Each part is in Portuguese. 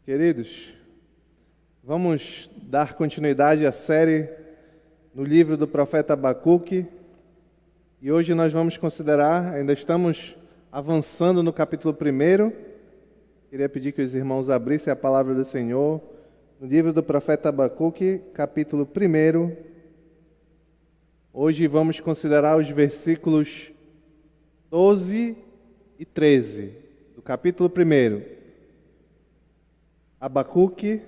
Queridos, vamos dar continuidade à série no livro do profeta Abacuque e hoje nós vamos considerar, ainda estamos avançando no capítulo 1. Queria pedir que os irmãos abrissem a palavra do Senhor no livro do profeta Abacuque, capítulo 1. Hoje vamos considerar os versículos 12 e 13 do capítulo 1. Abacuque,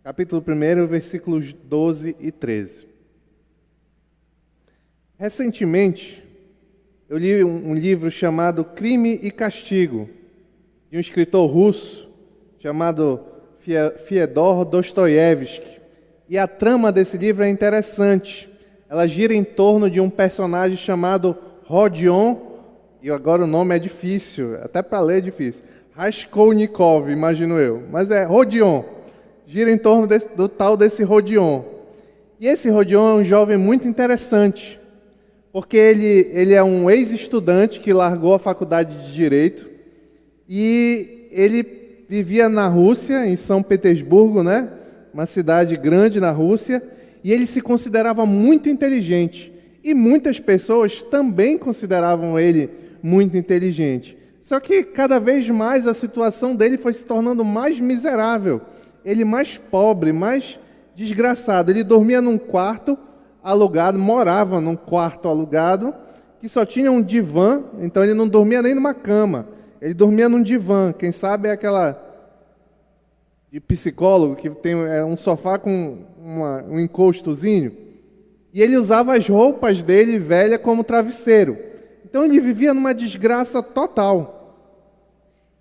capítulo 1, versículos 12 e 13. Recentemente, eu li um livro chamado Crime e Castigo, de um escritor russo chamado Fyodor Dostoiévski. E a trama desse livro é interessante. Ela gira em torno de um personagem chamado Rodion, e agora o nome é difícil, até para ler é difícil. Raskolnikov, imagino eu, mas é Rodion, gira em torno do tal desse Rodion. E esse Rodion é um jovem muito interessante, porque ele é um ex-estudante que largou a faculdade de Direito, e ele vivia na Rússia, em São Petersburgo, né? Uma cidade grande na Rússia, e ele se considerava muito inteligente, e muitas pessoas também consideravam ele muito inteligente. Só que cada vez mais a situação dele foi se tornando mais miserável. Ele mais pobre, mais desgraçado. Ele dormia num quarto alugado, morava num quarto alugado, que só tinha um divã, então ele não dormia nem numa cama. Ele dormia num divã, quem sabe é aquela de psicólogo, que tem um sofá com um encostozinho. E ele usava as roupas dele velha como travesseiro. Então ele vivia numa desgraça total.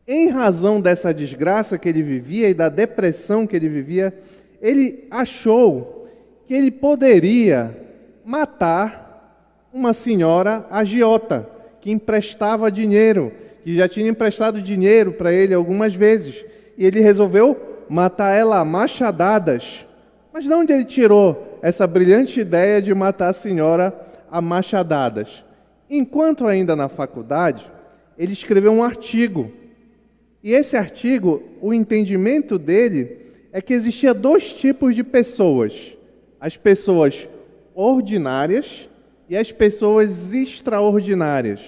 Em razão dessa desgraça que ele vivia e da depressão que ele vivia, ele achou que ele poderia matar uma senhora agiota, que emprestava dinheiro, que já tinha emprestado dinheiro para ele algumas vezes. E ele resolveu matar ela a machadadas. Mas de onde ele tirou essa brilhante ideia de matar a senhora a machadadas? Enquanto ainda na faculdade, ele escreveu um artigo. E esse artigo, o entendimento dele é que existia dois tipos de pessoas. As pessoas ordinárias e as pessoas extraordinárias.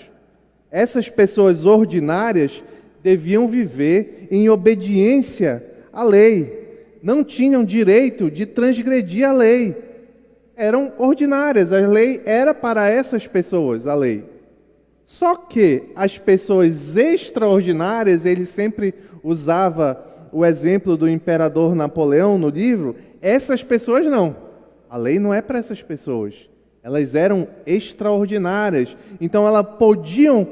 Essas pessoas ordinárias deviam viver em obediência à lei. Não tinham direito de transgredir a lei. Eram ordinárias, a lei era para essas pessoas, a lei. Só que as pessoas extraordinárias, ele sempre usava o exemplo do imperador Napoleão no livro, essas pessoas não. A lei não é para essas pessoas. Elas eram extraordinárias. Então elas podiam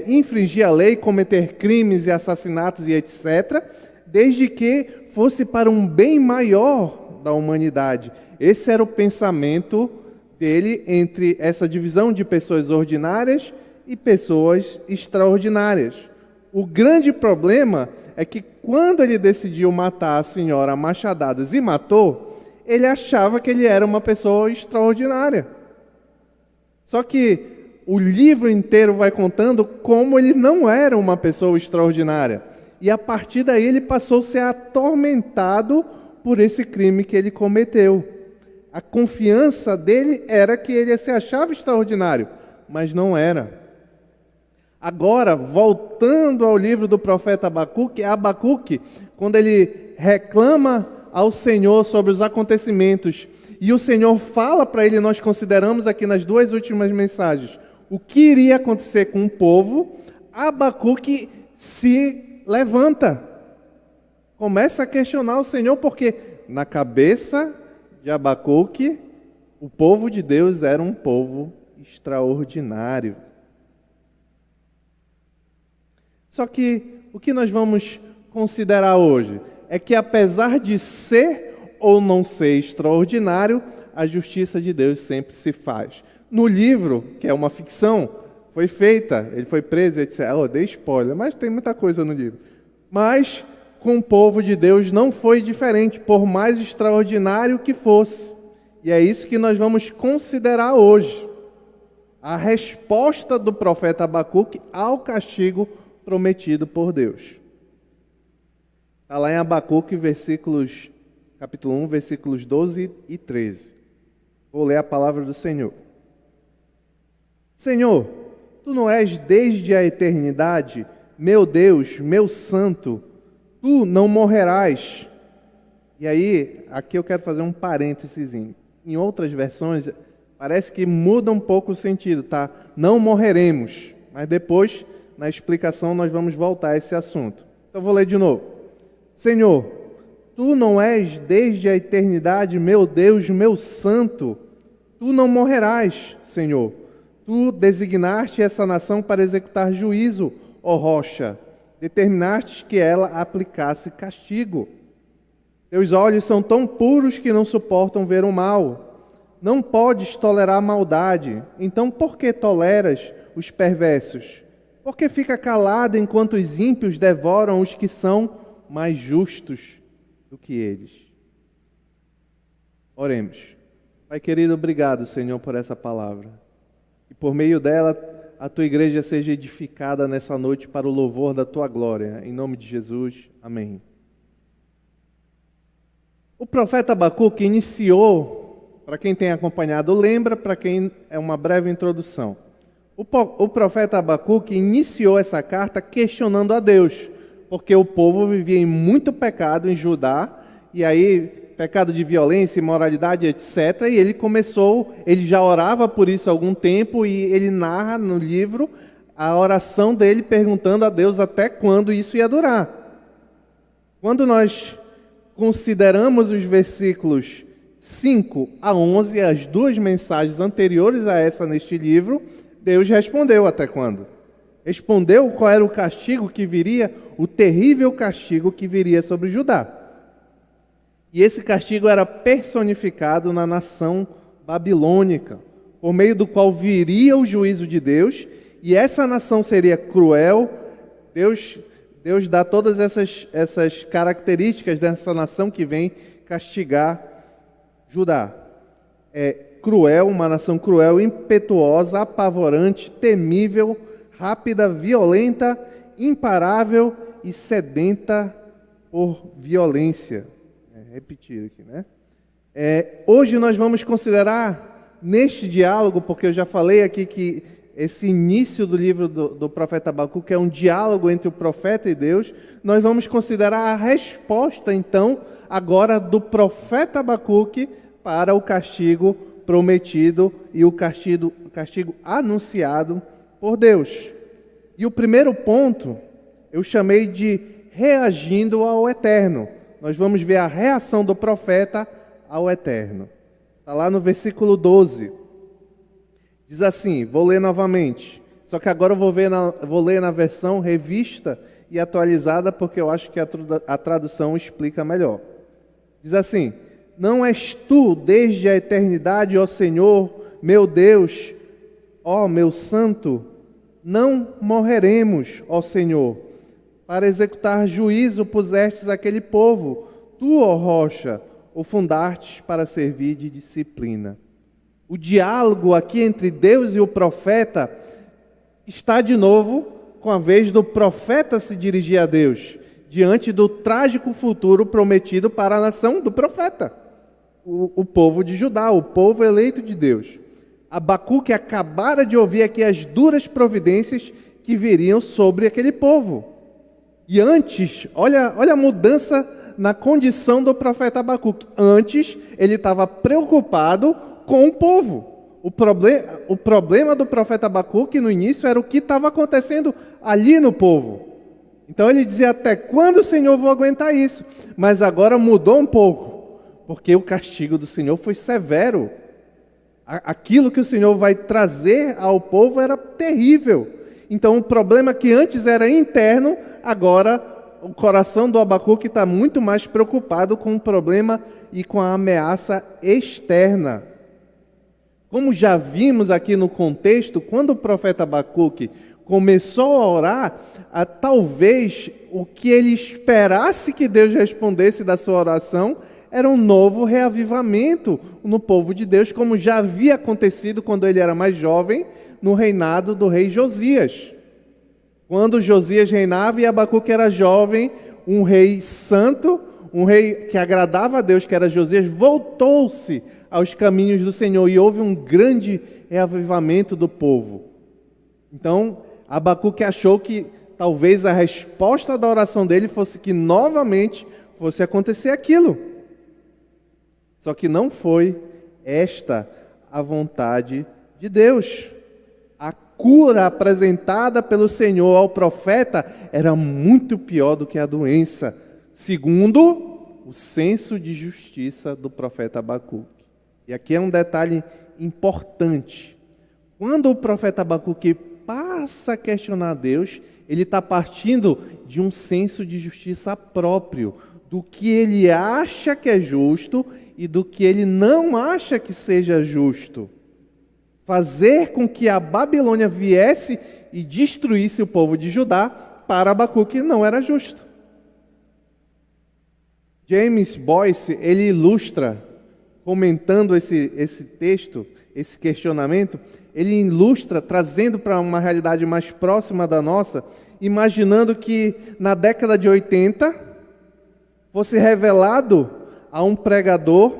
infringir a lei, cometer crimes e assassinatos e etc., desde que fosse para um bem maior da humanidade. Esse era o pensamento dele entre essa divisão de pessoas ordinárias e pessoas extraordinárias. O grande problema é que quando ele decidiu matar a senhora a machadadas e matou, ele achava que ele era uma pessoa extraordinária. Só que o livro inteiro vai contando como ele não era uma pessoa extraordinária. E a partir daí ele passou a ser atormentado por esse crime que ele cometeu. A confiança dele era que ele se achava extraordinário, mas não era. Agora, voltando ao livro do profeta Abacuque, quando ele reclama ao Senhor sobre os acontecimentos, e o Senhor fala para ele, nós consideramos aqui nas duas últimas mensagens, o que iria acontecer com o povo, Abacuque se levanta, começa a questionar o Senhor, porque na cabeça de Abacuque, o povo de Deus era um povo extraordinário. Só que o que nós vamos considerar hoje é que apesar de ser ou não ser extraordinário, a justiça de Deus sempre se faz. No livro, que é uma ficção, foi feita, ele foi preso, etc. Dei spoiler, mas tem muita coisa no livro. Mas com o povo de Deus não foi diferente, por mais extraordinário que fosse. E é isso que nós vamos considerar hoje. A resposta do profeta Abacuque ao castigo prometido por Deus. Está lá em Abacuque, capítulo 1, versículos 12 e 13. Vou ler a palavra do Senhor. Senhor, Tu não és desde a eternidade, meu Deus, meu santo, Tu não morrerás. E aí, aqui eu quero fazer um parênteses. Em outras versões, parece que muda um pouco o sentido, tá? Não morreremos. Mas depois, na explicação, nós vamos voltar a esse assunto. Então, vou ler de novo. Senhor, Tu não és desde a eternidade, meu Deus, meu santo. Tu não morrerás, Senhor. Tu designaste essa nação para executar juízo, ó rocha. Determinaste que ela aplicasse castigo. Teus olhos são tão puros que não suportam ver o mal. Não podes tolerar a maldade. Então por que toleras os perversos? Por que fica calado enquanto os ímpios devoram os que são mais justos do que eles? Oremos. Pai querido, obrigado, Senhor, por essa palavra. E por meio dela, a Tua igreja seja edificada nessa noite para o louvor da Tua glória. Em nome de Jesus, amém. O profeta Abacuque iniciou, para quem tem acompanhado lembra, para quem é uma breve introdução. O profeta Abacuque iniciou essa carta questionando a Deus, porque o povo vivia em muito pecado em Judá, e aí pecado de violência, imoralidade, etc. E ele já orava por isso há algum tempo, e ele narra no livro a oração dele perguntando a Deus até quando isso ia durar. Quando nós consideramos os versículos 5 a 11, as duas mensagens anteriores a essa neste livro, Deus respondeu até quando. Respondeu qual era o castigo que viria, o terrível castigo que viria sobre Judá. E esse castigo era personificado na nação babilônica, por meio do qual viria o juízo de Deus, e essa nação seria cruel. Deus dá todas essas características dessa nação que vem castigar Judá. É cruel, uma nação cruel, impetuosa, apavorante, temível, rápida, violenta, imparável e sedenta por violência. Repetir aqui, né? Hoje nós vamos considerar neste diálogo, porque eu já falei aqui que esse início do livro do profeta Abacuque é um diálogo entre o profeta e Deus. Nós vamos considerar a resposta, então, agora do profeta Abacuque para o castigo prometido e o castigo anunciado por Deus. E o primeiro ponto eu chamei de reagindo ao eterno. Nós vamos ver a reação do profeta ao eterno. Está lá no versículo 12. Diz assim, vou ler novamente, só que agora eu vou ler na versão revista e atualizada, porque eu acho que a tradução explica melhor. Diz assim, não és tu desde a eternidade, ó Senhor, meu Deus, ó meu santo, não morreremos, ó Senhor, para executar juízo pusestes aquele povo, tu, ó rocha, o fundastes para servir de disciplina. O diálogo aqui entre Deus e o profeta está de novo com a vez do profeta se dirigir a Deus, diante do trágico futuro prometido para a nação do profeta, o povo de Judá, o povo eleito de Deus. Abacuque acabara de ouvir aqui as duras providências que viriam sobre aquele povo. E antes, olha a mudança na condição do profeta Abacuque. Antes, ele estava preocupado com o povo. O problema do profeta Abacuque no início era o que estava acontecendo ali no povo. Então ele dizia, até quando, Senhor, vou aguentar isso? Mas agora mudou um pouco, porque o castigo do Senhor foi severo. Aquilo que o Senhor vai trazer ao povo era terrível. Então o problema que antes era interno, agora o coração do Abacuque está muito mais preocupado com o problema e com a ameaça externa. Como já vimos aqui no contexto, quando o profeta Abacuque começou a orar, talvez o que ele esperasse que Deus respondesse da sua oração era um novo reavivamento no povo de Deus, como já havia acontecido quando ele era mais jovem, no reinado do rei Josias. Quando Josias reinava e Abacuque era jovem, um rei santo, um rei que agradava a Deus, que era Josias, voltou-se aos caminhos do Senhor e houve um grande reavivamento do povo. Então, Abacuque achou que talvez a resposta da oração dele fosse que novamente fosse acontecer aquilo. Só que não foi esta a vontade de Deus. A cura apresentada pelo Senhor ao profeta era muito pior do que a doença, segundo o senso de justiça do profeta Abacuque. E aqui é um detalhe importante. Quando o profeta Abacuque passa a questionar Deus, ele está partindo de um senso de justiça próprio, do que ele acha que é justo e do que ele não acha que seja justo. Fazer com que a Babilônia viesse e destruísse o povo de Judá, para Abacuque não era justo. James Boyce, ele ilustra, comentando esse texto, esse questionamento, ele ilustra, trazendo para uma realidade mais próxima da nossa, imaginando que na década de 80 fosse revelado a um pregador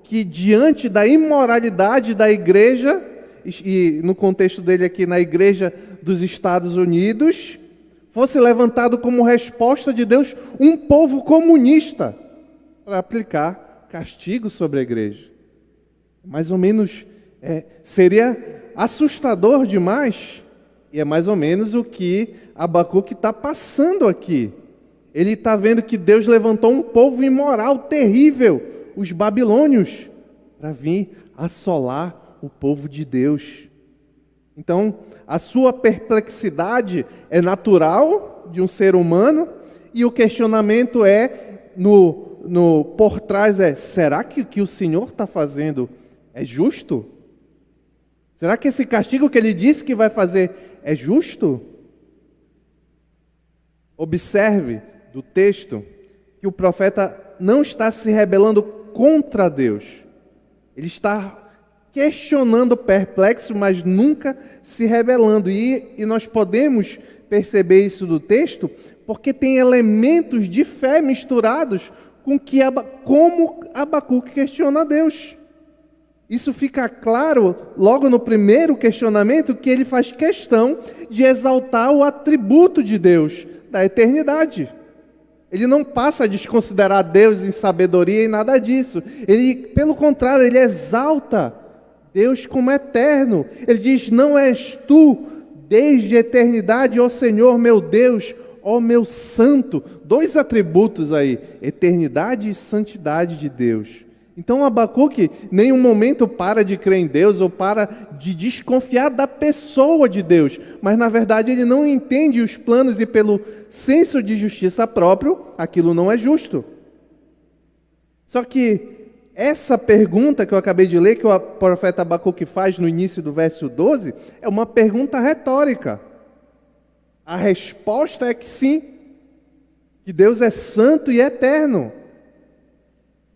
que, diante da imoralidade da igreja, e no contexto dele aqui na igreja dos Estados Unidos, fosse levantado como resposta de Deus um povo comunista para aplicar castigo sobre a igreja. Mais ou menos, seria assustador demais, e é mais ou menos o que Abacuque está passando aqui. Ele está vendo que Deus levantou um povo imoral, terrível, os babilônios, para vir assolar o povo de Deus. Então, a sua perplexidade é natural de um ser humano, e o questionamento por trás será que o que o Senhor está fazendo é justo? Será que esse castigo que ele disse que vai fazer é justo? Observe do texto que o profeta não está se rebelando contra Deus. Ele está questionando, perplexo, mas nunca se rebelando. E nós podemos perceber isso do texto porque tem elementos de fé misturados com como Abacuque questiona Deus. Isso fica claro logo no primeiro questionamento, que ele faz questão de exaltar o atributo de Deus, da eternidade. Ele não passa a desconsiderar Deus em sabedoria e nada disso. Ele, pelo contrário, ele exalta Deus como eterno. Ele diz: não és tu, desde a eternidade, ó Senhor meu Deus, ó meu santo. Dois atributos aí, eternidade e santidade de Deus. Então Abacuque em nenhum momento para de crer em Deus ou para de desconfiar da pessoa de Deus, mas na verdade ele não entende os planos e pelo senso de justiça próprio, aquilo não é justo. Só que essa pergunta que eu acabei de ler, que o profeta Abacuque faz no início do verso 12, é uma pergunta retórica. A resposta é que sim, que Deus é santo e eterno.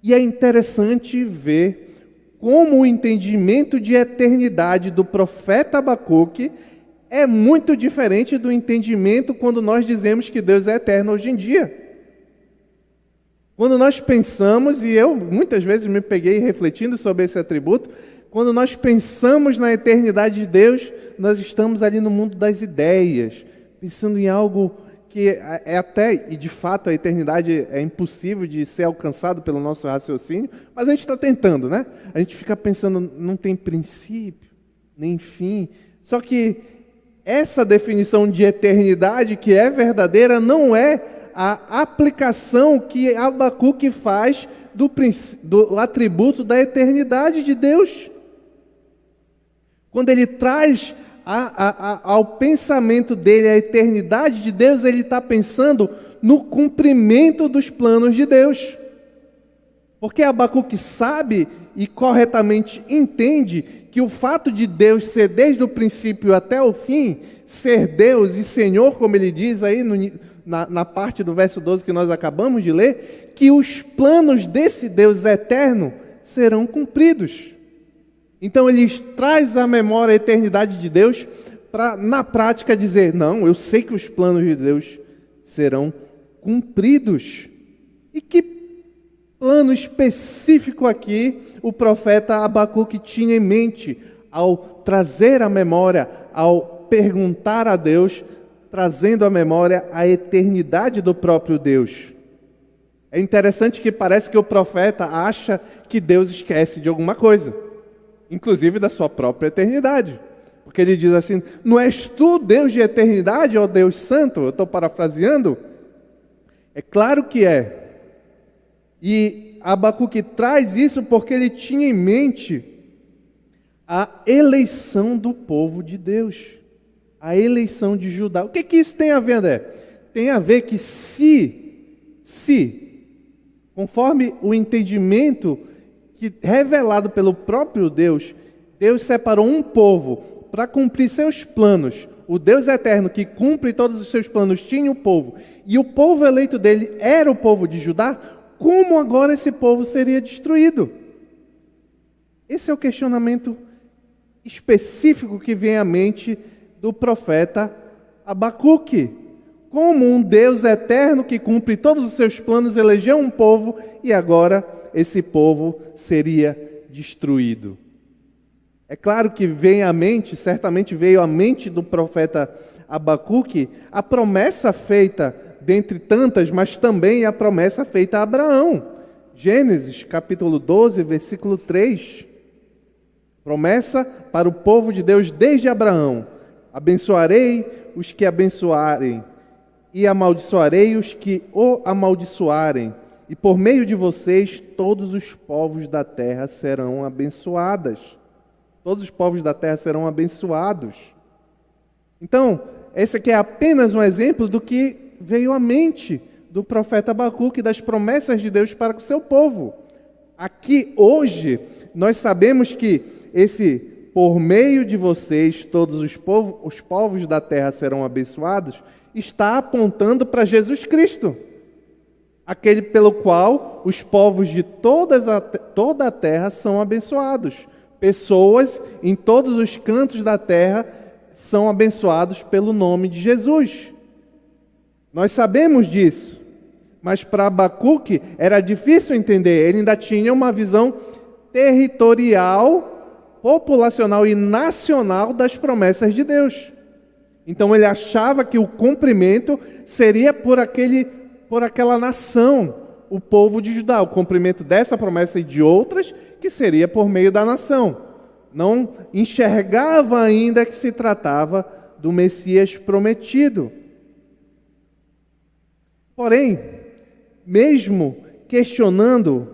E é interessante ver como o entendimento de eternidade do profeta Abacuque é muito diferente do entendimento quando nós dizemos que Deus é eterno hoje em dia. Quando nós pensamos, e eu muitas vezes me peguei refletindo sobre esse atributo, quando nós pensamos na eternidade de Deus, nós estamos ali no mundo das ideias, pensando em algo que é até, e de fato a eternidade é impossível de ser alcançado pelo nosso raciocínio, mas a gente está tentando, né? A gente fica pensando, não tem princípio, nem fim. Só que essa definição de eternidade que é verdadeira não é a aplicação que Abacuque faz do atributo da eternidade de Deus. Quando ele traz ao pensamento dele a eternidade de Deus, ele está pensando no cumprimento dos planos de Deus. Porque Abacuque sabe e corretamente entende que o fato de Deus ser desde o princípio até o fim, ser Deus e Senhor, como ele diz aí na parte do verso 12 que nós acabamos de ler, que os planos desse Deus eterno serão cumpridos. Então ele traz à memória a eternidade de Deus para, na prática, dizer: não, eu sei que os planos de Deus serão cumpridos. E que plano específico aqui o profeta Abacuque tinha em mente ao trazer à memória, ao perguntar a Deus, trazendo à memória a eternidade do próprio Deus. É interessante que parece que o profeta acha que Deus esquece de alguma coisa, inclusive da sua própria eternidade. Porque ele diz assim: não és tu Deus de eternidade, ó Deus santo? Eu estou parafraseando. É claro que é. E Abacuque traz isso porque ele tinha em mente a eleição do povo de Deus, a eleição de Judá. O que isso tem a ver, André? Tem a ver que conforme o entendimento revelado pelo próprio Deus, Deus separou um povo para cumprir seus planos. O Deus eterno que cumpre todos os seus planos tinha o povo, e o povo eleito dele era o povo de Judá. Como agora esse povo seria destruído? Esse é o questionamento específico que vem à mente do profeta Abacuque. Como um Deus eterno que cumpre todos os seus planos elegeu um povo e agora esse povo seria destruído. É claro que vem à mente, certamente veio à mente do profeta Abacuque a promessa feita, dentre tantas, mas também a promessa feita a Abraão. Gênesis capítulo 12, versículo 3. Promessa para o povo de Deus desde Abraão: abençoarei os que abençoarem, e amaldiçoarei os que o amaldiçoarem, e por meio de vocês todos os povos da terra serão abençoados. Todos os povos da terra serão abençoados. Então, esse aqui é apenas um exemplo do que veio à mente do profeta Abacuque, das promessas de Deus para o seu povo. Aqui, hoje, nós sabemos que por meio de vocês, todos os povos da terra serão abençoados, está apontando para Jesus Cristo, aquele pelo qual os povos de toda a terra são abençoados. Pessoas em todos os cantos da terra são abençoados pelo nome de Jesus. Nós sabemos disso, mas para Abacuque era difícil entender. Ele ainda tinha uma visão territorial, populacional e nacional das promessas de Deus. Então ele achava que o cumprimento seria por aquela nação, o povo de Judá, o cumprimento dessa promessa e de outras, que seria por meio da nação. Não enxergava ainda que se tratava do Messias prometido. Porém, mesmo questionando,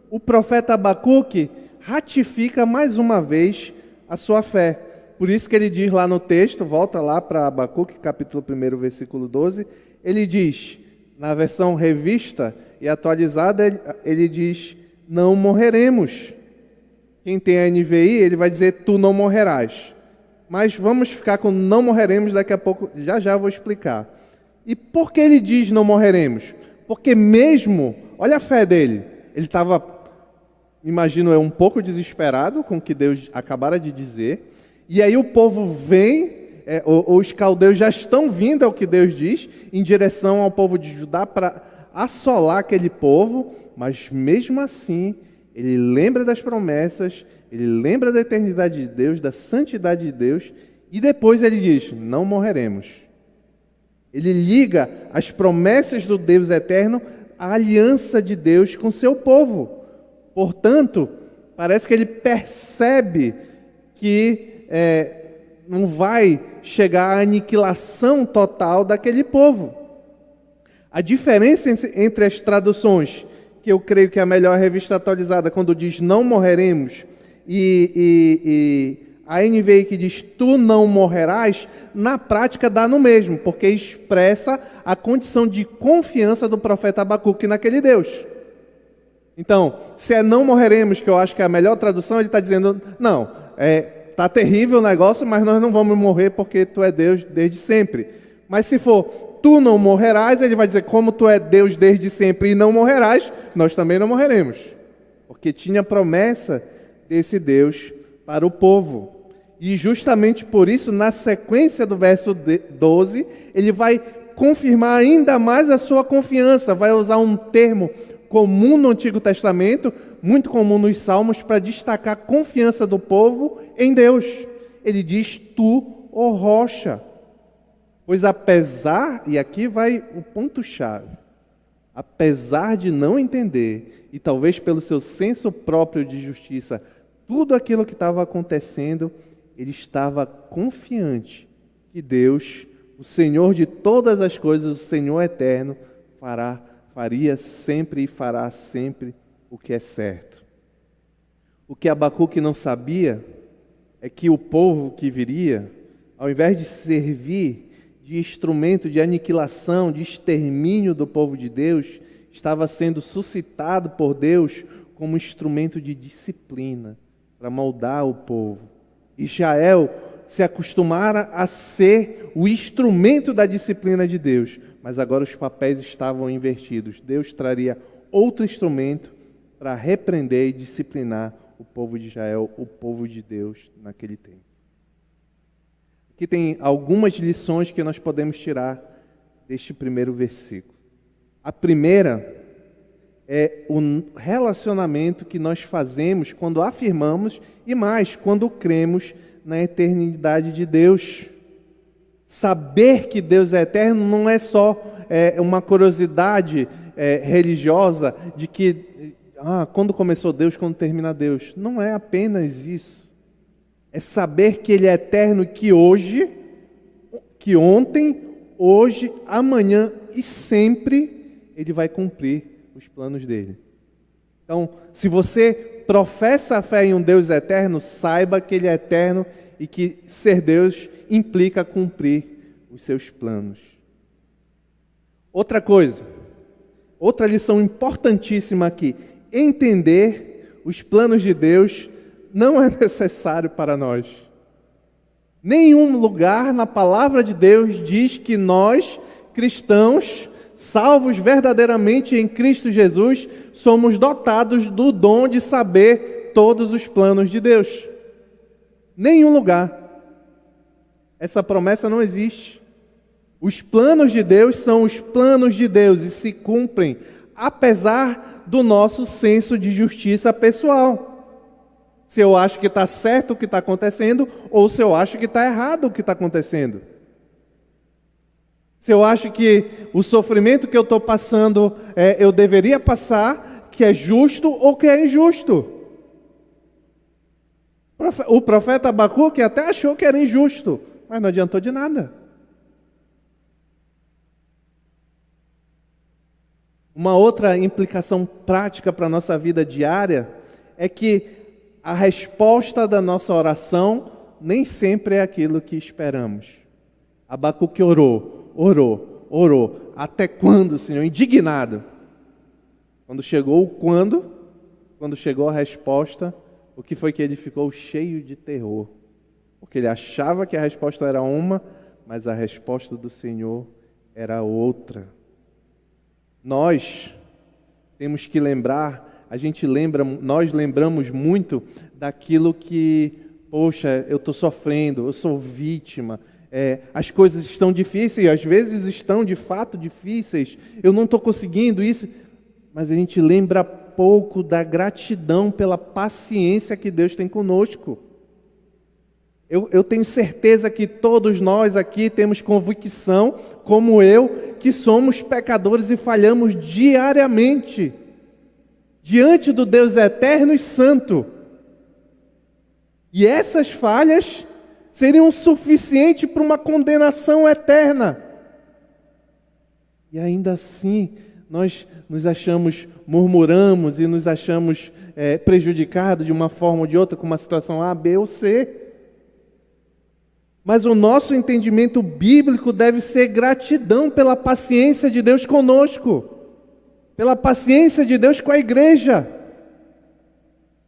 o profeta Abacuque ratifica mais uma vez a sua fé. Por isso que ele diz lá no texto, volta lá para Abacuque, capítulo 1, versículo 12, ele diz, na versão revista e atualizada, ele diz: não morreremos. Quem tem a NVI, ele vai dizer: tu não morrerás. Mas vamos ficar com não morreremos, daqui a pouco, já eu vou explicar. E por que ele diz não morreremos? Porque mesmo, olha a fé dele, ele estava, imagino eu, um pouco desesperado com o que Deus acabara de dizer, e aí o povo vem, os caldeus já estão vindo ao que Deus diz, em direção ao povo de Judá para assolar aquele povo, mas mesmo assim, ele lembra das promessas, ele lembra da eternidade de Deus, da santidade de Deus, e depois ele diz: não morreremos. Ele liga as promessas do Deus eterno à aliança de Deus com seu povo. Portanto, parece que ele percebe que não vai chegar à aniquilação total daquele povo. A diferença entre as traduções, que eu creio que é a melhor revista atualizada, quando diz não morreremos, e a NVI que diz tu não morrerás, na prática dá no mesmo, porque expressa a condição de confiança do profeta Abacuque naquele Deus. Então, se é não morreremos, que eu acho que é a melhor tradução, ele está dizendo: não, está terrível o negócio, mas nós não vamos morrer porque tu é Deus desde sempre. Mas se for tu não morrerás, ele vai dizer: como tu é Deus desde sempre e não morrerás, nós também não morreremos. Porque tinha promessa desse Deus para o povo. E justamente por isso, na sequência do verso 12, ele vai confirmar ainda mais a sua confiança. Vai usar um termo comum no Antigo Testamento, muito comum nos Salmos, para destacar a confiança do povo em Deus. Ele diz: tu, ó rocha. Pois apesar, e aqui vai o ponto-chave, apesar de não entender, e talvez pelo seu senso próprio de justiça, tudo aquilo que estava acontecendo, ele estava confiante que Deus, o Senhor de todas as coisas, o Senhor eterno, faria sempre e fará sempre o que é certo. O que Abacuque não sabia é que o povo que viria, ao invés de servir de instrumento de aniquilação, de extermínio do povo de Deus, estava sendo suscitado por Deus como instrumento de disciplina para moldar o povo. Israel se acostumara a ser o instrumento da disciplina de Deus, mas agora os papéis estavam invertidos. Deus traria outro instrumento para repreender e disciplinar o povo de Israel, o povo de Deus naquele tempo. Aqui tem algumas lições que nós podemos tirar deste primeiro versículo. A primeira é o relacionamento que nós fazemos quando afirmamos e mais, quando cremos na eternidade de Deus. Saber que Deus é eterno não é só uma curiosidade religiosa de que quando começou Deus, quando termina Deus. Não é apenas isso. É saber que Ele é eterno, que hoje, que ontem, hoje, amanhã e sempre Ele vai cumprir os planos dele. Então, se você professa a fé em um Deus eterno, saiba que Ele é eterno e que ser Deus implica cumprir os seus planos. Outra coisa, outra lição importantíssima aqui: entender os planos de Deus não é necessário para nós. Nenhum lugar na palavra de Deus diz que nós, cristãos, salvos verdadeiramente em Cristo Jesus, somos dotados do dom de saber todos os planos de Deus. Nenhum lugar. Essa promessa não existe. Os planos de Deus são os planos de Deus e se cumprem, apesar do nosso senso de justiça pessoal. Se eu acho que está certo o que está acontecendo, ou se eu acho que está errado o que está acontecendo. Se eu acho que o sofrimento que eu estou passando, eu deveria passar, que é justo ou que é injusto. O profeta Abacuque até achou que era injusto, mas não adiantou de nada. Uma outra implicação prática para a nossa vida diária é que a resposta da nossa oração nem sempre é aquilo que esperamos. Abacuque orou. Até quando, Senhor? Indignado. Quando chegou a resposta, o que foi que ele ficou cheio de terror? Porque ele achava que a resposta era uma, mas a resposta do Senhor era outra. Nós temos que lembrar, nós lembramos muito daquilo que, poxa, eu estou sofrendo, eu sou vítima, as coisas estão difíceis, às vezes estão de fato difíceis, eu não estou conseguindo isso, mas a gente lembra pouco da gratidão pela paciência que Deus tem conosco. Eu tenho certeza que todos nós aqui temos convicção, como eu, que somos pecadores e falhamos diariamente diante do Deus eterno e santo. E essas falhas seriam suficientes para uma condenação eterna. E ainda assim, nós nos achamos, murmuramos e nos achamos prejudicados de uma forma ou de outra, com uma situação A, B ou C. Mas o nosso entendimento bíblico deve ser gratidão pela paciência de Deus conosco, pela paciência de Deus com a igreja.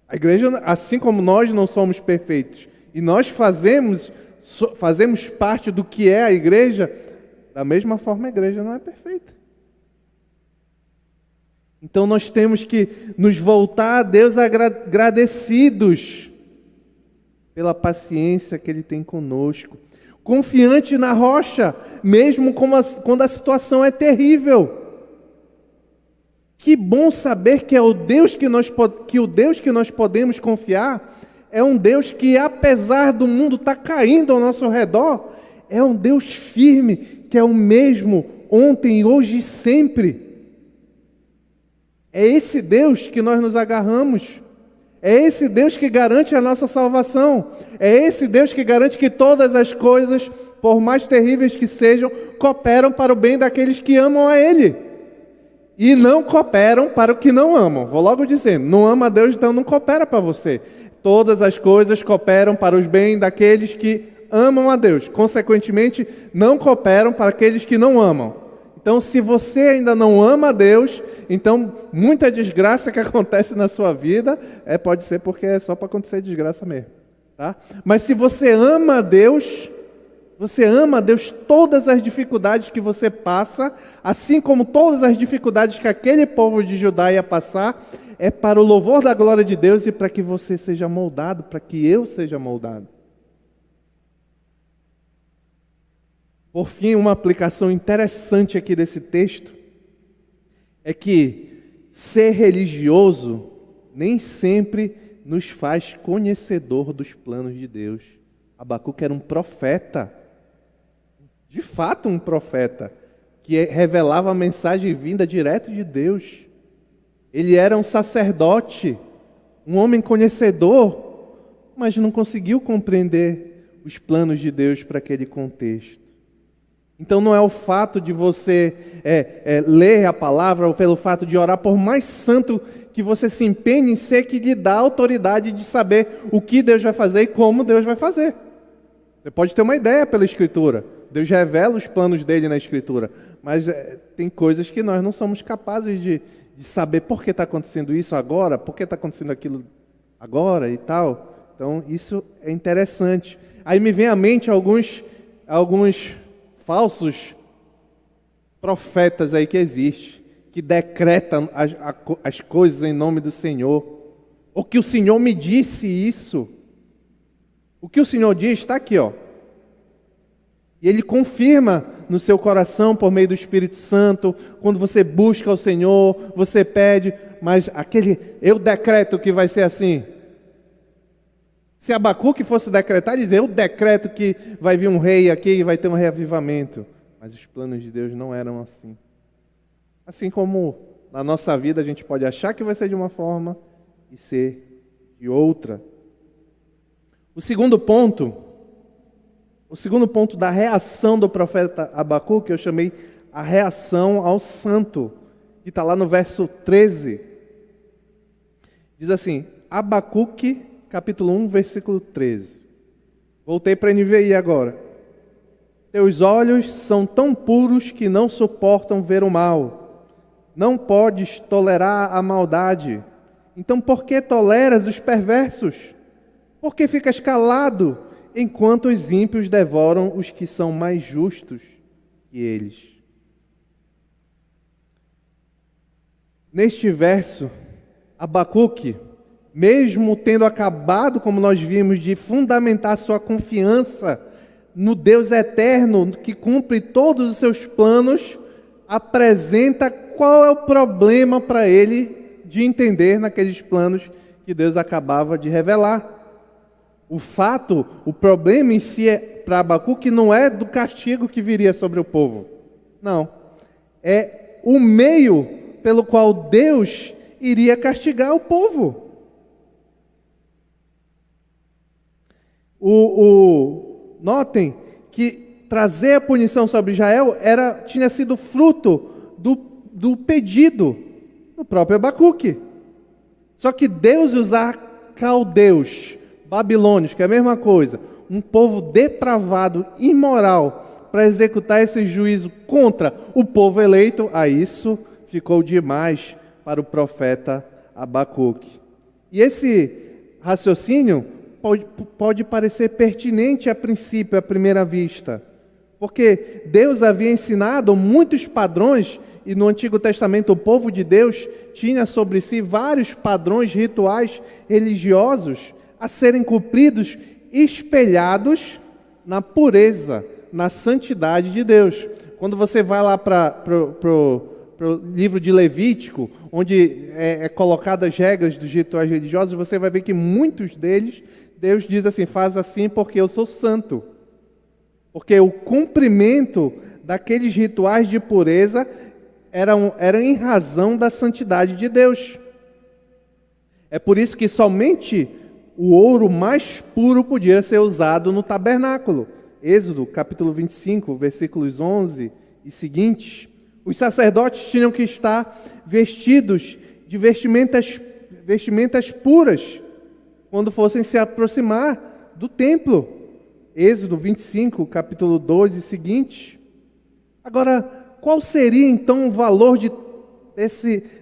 A igreja, assim como nós não somos perfeitos, e nós fazemos parte do que é a igreja, da mesma forma a igreja não é perfeita. Então nós temos que nos voltar a Deus agradecidos pela paciência que Ele tem conosco. confiante na rocha, mesmo quando a situação é terrível. Que bom saber que é o Deus que o Deus que nós podemos confiar é um Deus que, apesar do mundo estar caindo ao nosso redor, é um Deus firme, que é o mesmo ontem, hoje e sempre. É esse Deus que nós nos agarramos. É esse Deus que garante a nossa salvação. É esse Deus que garante que todas as coisas, por mais terríveis que sejam, cooperam para o bem daqueles que amam a Ele. E não cooperam para o que não amam. Vou logo dizer, não ama a Deus, então não coopera para você. Todas as coisas cooperam para os bem daqueles que amam a Deus. Consequentemente, não cooperam para aqueles que não amam. Então, se você ainda não ama a Deus, então muita desgraça que acontece na sua vida, pode ser porque é só para acontecer desgraça mesmo. Tá? Mas se você ama a Deus, todas as dificuldades que você passa, assim como todas as dificuldades que aquele povo de Judá ia passar, é para o louvor da glória de Deus e para que você seja moldado, para que eu seja moldado. Por fim, uma aplicação interessante aqui desse texto é que ser religioso nem sempre nos faz conhecedor dos planos de Deus. Abacuque era um profeta, de fato um profeta, que revelava a mensagem vinda direto de Deus. Ele era um sacerdote, um homem conhecedor, mas não conseguiu compreender os planos de Deus para aquele contexto. Então não é o fato de você ler a palavra ou pelo fato de orar, por mais santo que você se empenhe em ser, que lhe dá autoridade de saber o que Deus vai fazer e como Deus vai fazer. Você pode ter uma ideia pela Escritura. Deus revela os planos dele na Escritura. Mas tem coisas que nós não somos capazes de saber por que está acontecendo isso agora, por que está acontecendo aquilo agora e tal. Então isso é interessante. Aí me vem à mente alguns falsos profetas aí que existem, que decretam as coisas em nome do Senhor, ou que o Senhor me disse isso. O que o Senhor diz está aqui, ó. E Ele confirma no seu coração por meio do Espírito Santo. Quando você busca o Senhor, você pede, mas eu decreto que vai ser assim. Se Abacuque fosse decretar, dizer, eu decreto que vai vir um rei aqui e vai ter um reavivamento. Mas os planos de Deus não eram assim. Assim como na nossa vida a gente pode achar que vai ser de uma forma e ser de outra. O segundo ponto da reação do profeta Abacuque, eu chamei a reação ao santo, que está lá no verso 13. Diz assim, Abacuque, capítulo 1, versículo 13. Voltei para a NVI agora. Teus olhos são tão puros que não suportam ver o mal. Não podes tolerar a maldade. Então por que toleras os perversos? Por que ficas calado enquanto os ímpios devoram os que são mais justos que eles? Neste verso, Abacuque, mesmo tendo acabado, como nós vimos, de fundamentar sua confiança no Deus eterno, que cumpre todos os seus planos, apresenta qual é o problema para ele de entender naqueles planos que Deus acabava de revelar. O problema em si para Abacuque não é do castigo que viria sobre o povo. Não. É o meio pelo qual Deus iria castigar o povo. Notem que trazer a punição sobre Israel tinha sido fruto do pedido do próprio Abacuque. Só que Deus usar caldeus, babilônios, que é a mesma coisa, um povo depravado, imoral, para executar esse juízo contra o povo eleito, isso ficou demais para o profeta Abacuque. E esse raciocínio pode parecer pertinente a princípio, à primeira vista, porque Deus havia ensinado muitos padrões, e no Antigo Testamento o povo de Deus tinha sobre si vários padrões rituais religiosos a serem cumpridos, espelhados na pureza, na santidade de Deus. Quando você vai lá para o livro de Levítico, onde é colocadas as regras dos rituais religiosos, você vai ver que muitos deles, Deus diz assim, faz assim porque eu sou santo. Porque o cumprimento daqueles rituais de pureza era em razão da santidade de Deus. É por isso que somente o ouro mais puro podia ser usado no tabernáculo. Êxodo, capítulo 25, versículos 11 e seguintes. Os sacerdotes tinham que estar vestidos de vestimentas puras quando fossem se aproximar do templo. Êxodo 25, capítulo 2 e seguintes. Agora, qual seria então o valor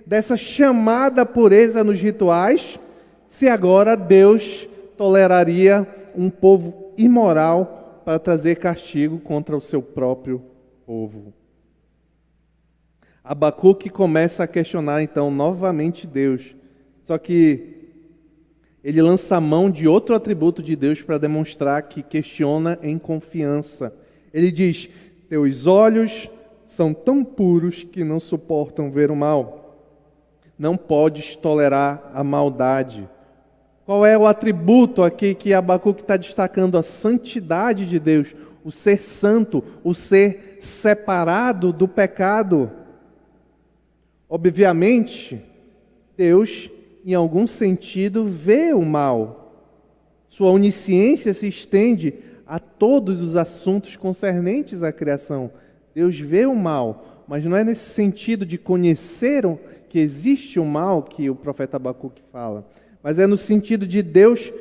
dessa chamada pureza nos rituais, se agora Deus toleraria um povo imoral para trazer castigo contra o seu próprio povo? Abacuque começa a questionar então novamente Deus, só que ele lança a mão de outro atributo de Deus para demonstrar que questiona em confiança. Ele diz: teus olhos são tão puros que não suportam ver o mal. Não podes tolerar a maldade. Qual é o atributo aqui que Abacuque está destacando? A santidade de Deus, o ser santo, o ser separado do pecado. Obviamente, Deus, em algum sentido, vê o mal. Sua onisciência se estende a todos os assuntos concernentes à criação. Deus vê o mal, mas não é nesse sentido de conhecer que existe o mal que o profeta Abacuque fala, mas é no sentido de Deus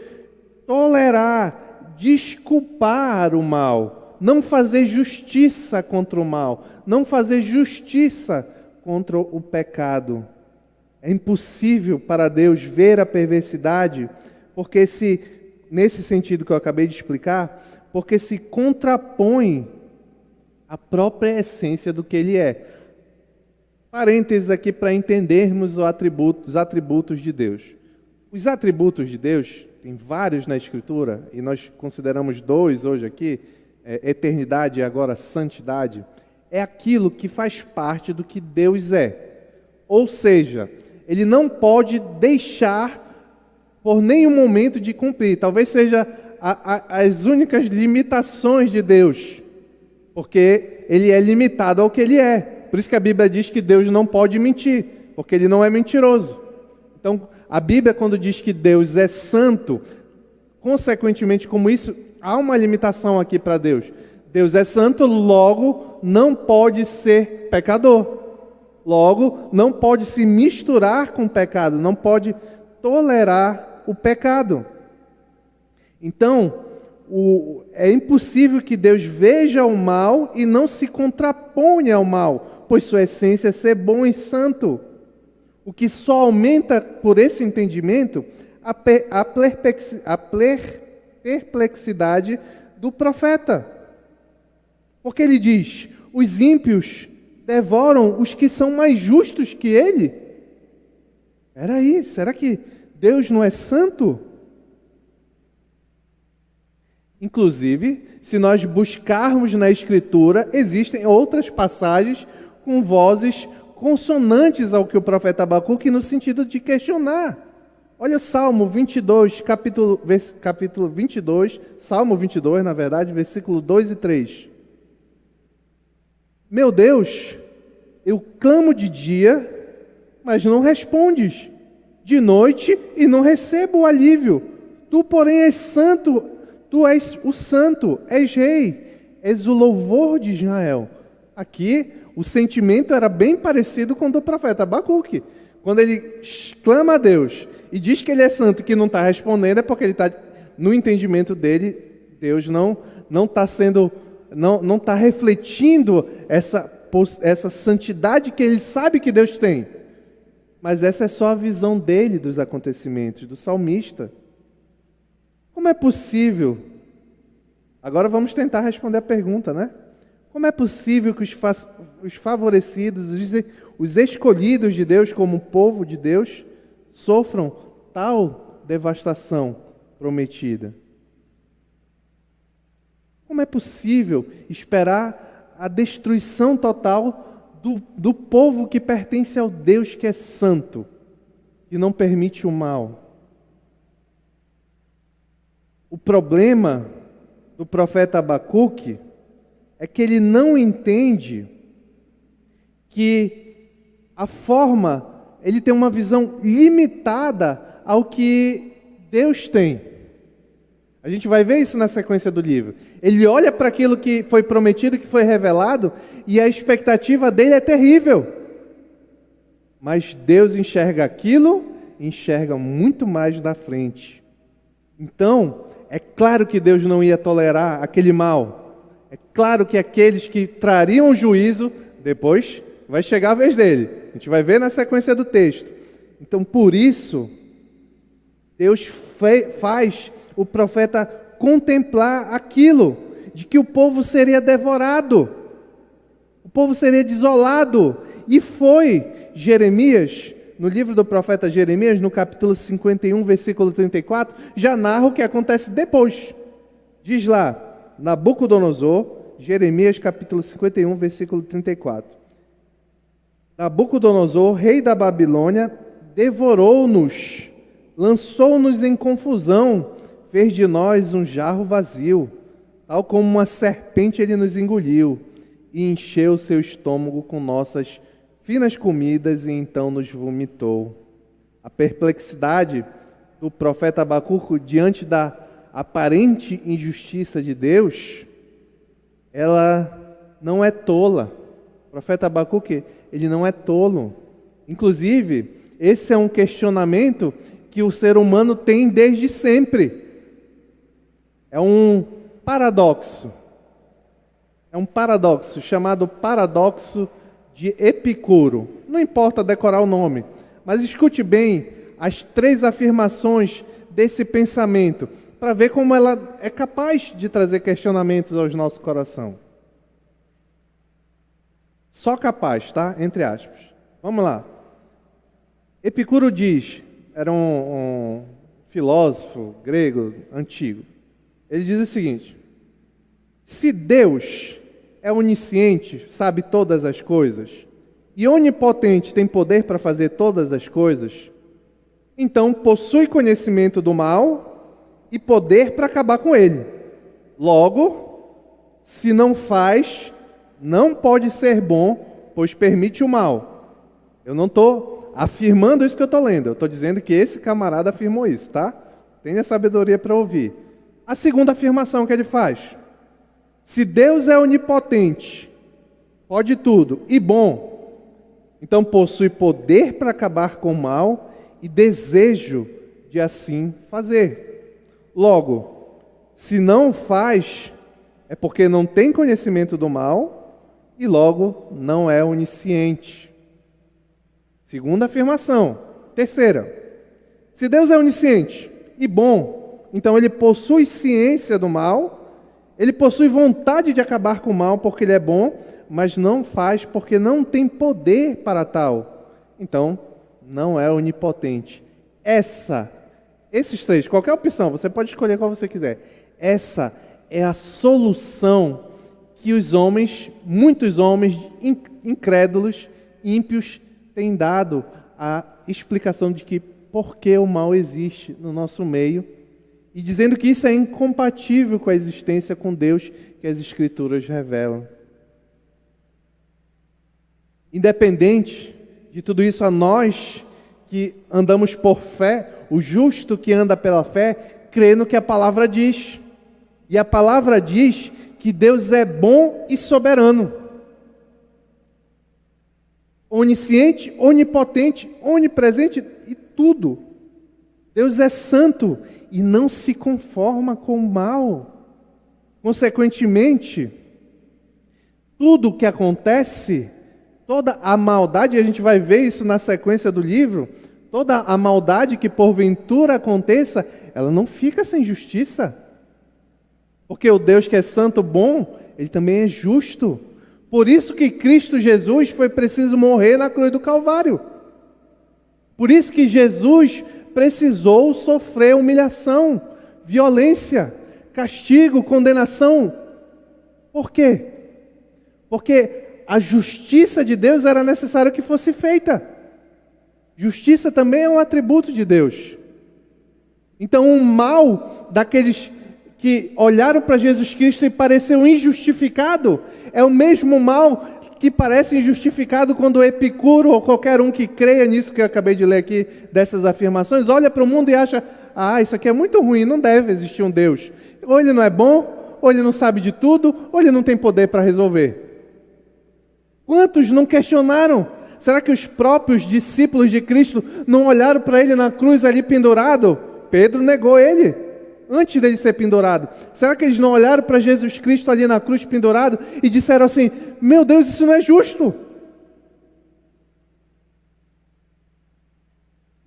tolerar, desculpar o mal, não fazer justiça contra o mal, não fazer justiça contra o pecado. É impossível para Deus ver a perversidade, porque nesse sentido que eu acabei de explicar, porque se contrapõe à própria essência do que Ele é. Parênteses aqui para entendermos os atributos de Deus. Os atributos de Deus, tem vários na Escritura, e nós consideramos 2 hoje aqui, eternidade e agora santidade. É aquilo que faz parte do que Deus é. Ou seja, Ele não pode deixar por nenhum momento de cumprir. Talvez seja as únicas limitações de Deus, porque Ele é limitado ao que Ele é. Por isso que a Bíblia diz que Deus não pode mentir, porque Ele não é mentiroso. Então, a Bíblia, quando diz que Deus é santo, consequentemente, como isso, há uma limitação aqui para Deus. Deus é santo, logo não pode ser pecador. Logo, não pode se misturar com o pecado, não pode tolerar o pecado. Então, é impossível que Deus veja o mal e não se contraponha ao mal, pois sua essência é ser bom e santo. O que só aumenta, por esse entendimento, a perplexidade do profeta. Porque ele diz: os ímpios devoram os que são mais justos que ele. Peraí, será que Deus não é santo? Inclusive, se nós buscarmos na Escritura, existem outras passagens com vozes consonantes ao que o profeta Abacuque, no sentido de questionar. Olha Salmo 22, capítulo 22, Salmo 22, na verdade, versículo 2 e 3. Meu Deus, eu clamo de dia, mas não respondes, de noite e não recebo o alívio. Tu, porém, és santo, tu és o santo, és rei, és o louvor de Israel. Aqui, o sentimento era bem parecido com o do profeta Abacuque. Quando ele clama a Deus e diz que ele é santo e que não está respondendo, é porque ele está, no entendimento dele, Deus não está refletindo essa santidade que ele sabe que Deus tem. Mas essa é só a visão dele dos acontecimentos, do salmista. Como é possível? Agora vamos tentar responder a pergunta, né? Como é possível que os favorecidos, os escolhidos de Deus como povo de Deus, sofram tal devastação prometida? Como é possível esperar a destruição total do povo que pertence ao Deus que é santo e não permite o mal? O problema do profeta Abacuque é que ele não entende que ele tem uma visão limitada ao que Deus tem. A gente vai ver isso na sequência do livro. Ele olha para aquilo que foi prometido, que foi revelado, e a expectativa dele é terrível. Mas Deus enxerga aquilo, enxerga muito mais da frente. Então, é claro que Deus não ia tolerar aquele mal. É claro que aqueles que trariam o juízo, depois vai chegar a vez dele. A gente vai ver na sequência do texto. Então, por isso, Deus faz o profeta contemplar aquilo, de que o povo seria devorado, o povo seria desolado. E foi Jeremias, no livro do profeta Jeremias, no capítulo 51, versículo 34, já narra o que acontece depois. Diz lá, Nabucodonosor, Jeremias capítulo 51, versículo 34. Nabucodonosor, rei da Babilônia, devorou-nos, lançou-nos em confusão, fez de nós um jarro vazio, tal como uma serpente ele nos engoliu, e encheu seu estômago com nossas finas comidas, e então nos vomitou. A perplexidade do profeta Abacuque diante da aparente injustiça de Deus, ela não é tola. O profeta Abacuque, ele não é tolo. Inclusive, esse é um questionamento que o ser humano tem desde sempre. É um paradoxo. É um paradoxo chamado paradoxo de Epicuro. Não importa decorar o nome, mas escute bem as 3 afirmações desse pensamento, para ver como ela é capaz de trazer questionamentos ao nosso coração. Só capaz, tá? Entre aspas. Vamos lá. Epicuro diz, era um filósofo grego antigo. Ele diz o seguinte: se Deus é onisciente, sabe todas as coisas, e onipotente, tem poder para fazer todas as coisas, então possui conhecimento do mal e poder para acabar com ele. Logo, se não faz, não pode ser bom, pois permite o mal. Eu não estou afirmando isso que eu estou lendo, eu estou dizendo que esse camarada afirmou isso, tá? Tenha sabedoria para ouvir. A segunda afirmação que ele faz: se Deus é onipotente, pode tudo e bom, então possui poder para acabar com o mal e desejo de assim fazer. Logo, se não faz, é porque não tem conhecimento do mal e logo não é onisciente. Segunda afirmação. Terceira: se Deus é onisciente e bom, então ele possui ciência do mal, ele possui vontade de acabar com o mal porque ele é bom, mas não faz porque não tem poder para tal. Então, não é onipotente. Esses 3, qualquer opção, você pode escolher qual você quiser. Essa é a solução que muitos homens incrédulos, ímpios, têm dado a explicação de que por que o mal existe no nosso meio, e dizendo que isso é incompatível com a existência com Deus que as Escrituras revelam. Independente de tudo isso, a nós que andamos por fé, o justo que anda pela fé, crê no que a palavra diz. E a palavra diz que Deus é bom e soberano. Onisciente, onipotente, onipresente e tudo. Deus é santo e não se conforma com o mal. Consequentemente, tudo o que acontece, toda a maldade, e a gente vai ver isso na sequência do livro, toda a maldade que porventura aconteça, ela não fica sem justiça. Porque o Deus que é santo, bom, ele também é justo. Por isso que Cristo Jesus foi preciso morrer na cruz do Calvário. Por isso que Jesus precisou sofrer humilhação, violência, castigo, condenação Por quê? Porque a justiça de Deus era necessário que fosse feita. Justiça também é um atributo de Deus. Então o mal daqueles que olharam para Jesus Cristo e pareceu injustificado, é o mesmo mal que parece injustificado quando o Epicuro ou qualquer um que creia nisso que eu acabei de ler aqui, dessas afirmações, olha para o mundo e acha, isso aqui é muito ruim, não deve existir um Deus. Ou ele não é bom, ou ele não sabe de tudo, ou ele não tem poder para resolver. Quantos não questionaram? Será que os próprios discípulos de Cristo não olharam para ele na cruz ali pendurado? Pedro negou ele antes dele ser pendurado. Será que eles não olharam para Jesus Cristo ali na cruz pendurado e disseram assim, meu Deus, isso não é justo?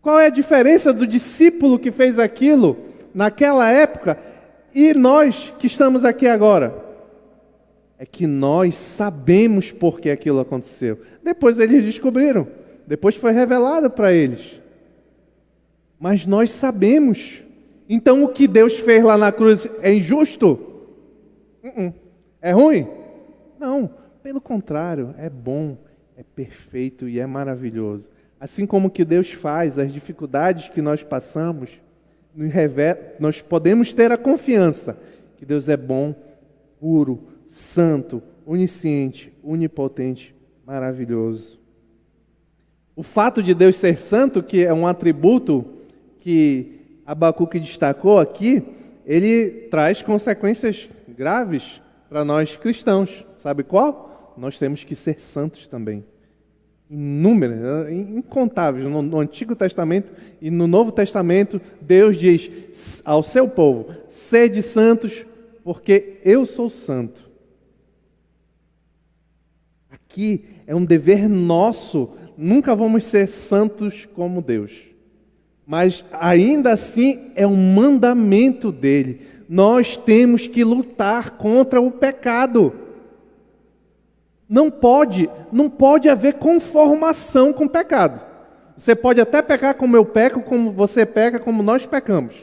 Qual é a diferença do discípulo que fez aquilo naquela época e nós que estamos aqui agora? É que nós sabemos por que aquilo aconteceu. Depois eles descobriram. Depois foi revelado para eles. Mas nós sabemos. Então o que Deus fez lá na cruz é injusto? É ruim? Não. Pelo contrário, é bom, é perfeito e é maravilhoso. Assim como o que Deus faz, as dificuldades que nós passamos, nós podemos ter a confiança que Deus é bom, puro, santo, onisciente, onipotente, maravilhoso. O fato de Deus ser santo, que é um atributo que Abacuque destacou aqui, ele traz consequências graves para nós cristãos. Sabe qual? Nós temos que ser santos também. Inúmeras, incontáveis. No Antigo Testamento e no Novo Testamento, Deus diz ao seu povo, sede santos, porque eu sou santo. Aqui é um dever nosso, nunca vamos ser santos como Deus. Mas ainda assim é um mandamento dele. Nós temos que lutar contra o pecado. Não pode haver conformação com o pecado. Você pode até pecar como eu peco, como você peca, como nós pecamos.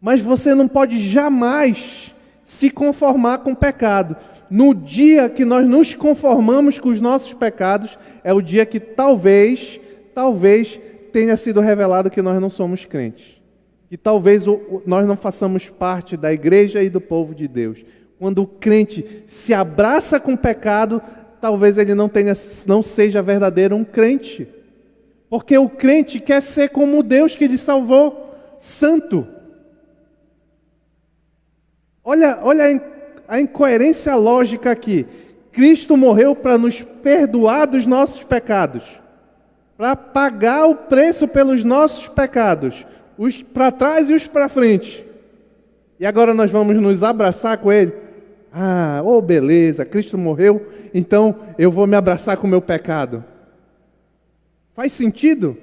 Mas você não pode jamais se conformar com o pecado. No dia que nós nos conformamos com os nossos pecados, é o dia que talvez tenha sido revelado que nós não somos crentes. Que talvez nós não façamos parte da igreja e do povo de Deus. Quando o crente se abraça com o pecado, talvez ele não seja verdadeiro um crente. Porque o crente quer ser como o Deus que lhe salvou, santo. Olha a incoerência lógica aqui. Cristo morreu para nos perdoar dos nossos pecados, para pagar o preço pelos nossos pecados, os para trás e os para frente. E agora nós vamos nos abraçar com Ele? Beleza, Cristo morreu, então eu vou me abraçar com o meu pecado. Faz sentido?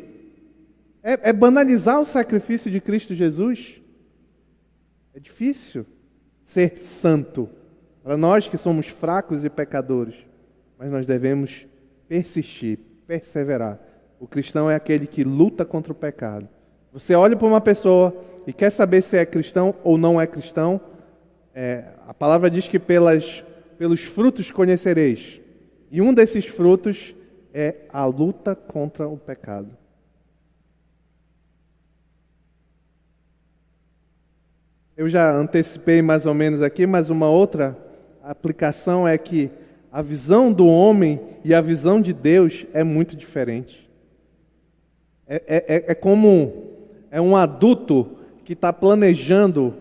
É banalizar o sacrifício de Cristo Jesus? É difícil ser santo, para nós que somos fracos e pecadores, mas nós devemos persistir, perseverar. O cristão é aquele que luta contra o pecado. Você olha para uma pessoa e quer saber se é cristão ou não é cristão, a palavra diz que pelos frutos conhecereis. E um desses frutos é a luta contra o pecado. Eu já antecipei mais ou menos aqui, mas uma outra aplicação é que a visão do homem e a visão de Deus é muito diferente. É como um adulto que está planejando,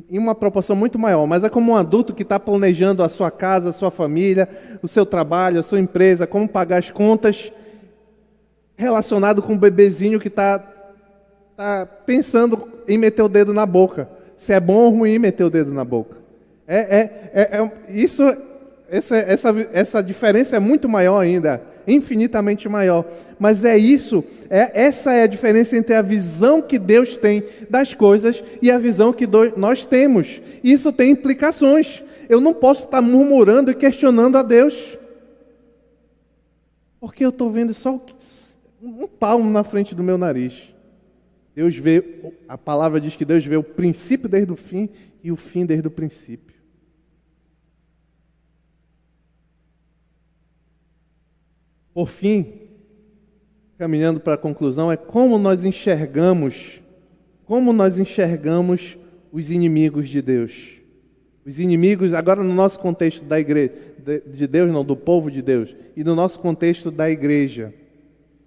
em uma proporção muito maior, mas é como um adulto que está planejando a sua casa, a sua família, o seu trabalho, a sua empresa, como pagar as contas, relacionado com o bebezinho que está pensando em meter o dedo na boca. Se é bom ou ruim meter o dedo na boca. Essa diferença é muito maior ainda, infinitamente maior. Mas essa é a diferença entre a visão que Deus tem das coisas e a visão que nós temos. Isso tem implicações. Eu não posso estar murmurando e questionando a Deus, porque eu estou vendo só um palmo na frente do meu nariz. Deus vê, a palavra diz que Deus vê o princípio desde o fim e o fim desde o princípio. Por fim, caminhando para a conclusão, é como nós enxergamos os inimigos de Deus. Os inimigos, agora no nosso contexto da igreja, de Deus não, do povo de Deus, e no nosso contexto da igreja.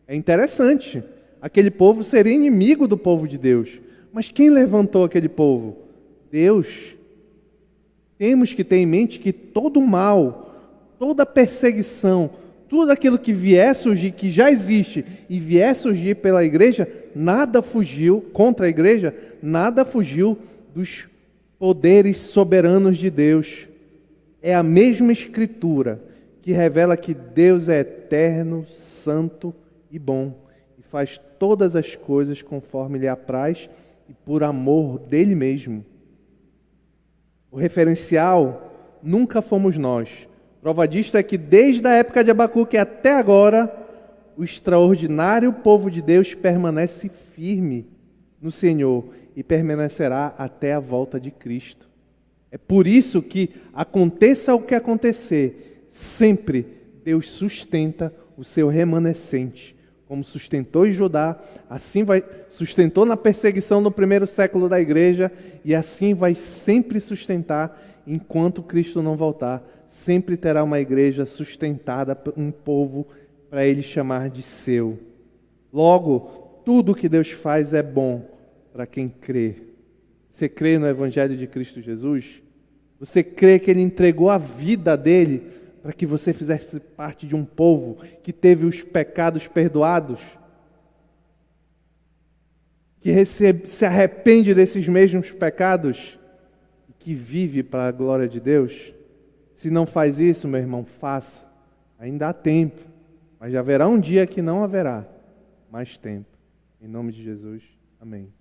É interessante, aquele povo seria inimigo do povo de Deus. Mas quem levantou aquele povo? Deus. Temos que ter em mente que todo mal, toda perseguição, tudo aquilo que vier surgir, que já existe, e vier surgir pela igreja, nada fugiu, contra a igreja, nada fugiu dos poderes soberanos de Deus. É a mesma Escritura que revela que Deus é eterno, santo e bom, e faz todas as coisas conforme lhe apraz e por amor dele mesmo. O referencial nunca fomos nós. Prova disto é que desde a época de Abacuque até agora, o extraordinário povo de Deus permanece firme no Senhor e permanecerá até a volta de Cristo. É por isso que, aconteça o que acontecer, sempre Deus sustenta o seu remanescente, como sustentou em Judá, sustentou na perseguição no primeiro século da igreja, e assim vai sempre sustentar enquanto Cristo não voltar. Sempre terá uma igreja sustentada, um povo para ele chamar de seu. Logo, tudo que Deus faz é bom para quem crê. Você crê no Evangelho de Cristo Jesus? Você crê que Ele entregou a vida dele para que você fizesse parte de um povo que teve os pecados perdoados? Que se arrepende desses mesmos pecados e que vive para a glória de Deus? Se não faz isso, meu irmão, faça. Ainda há tempo, mas já haverá um dia que não haverá mais tempo. Em nome de Jesus, amém.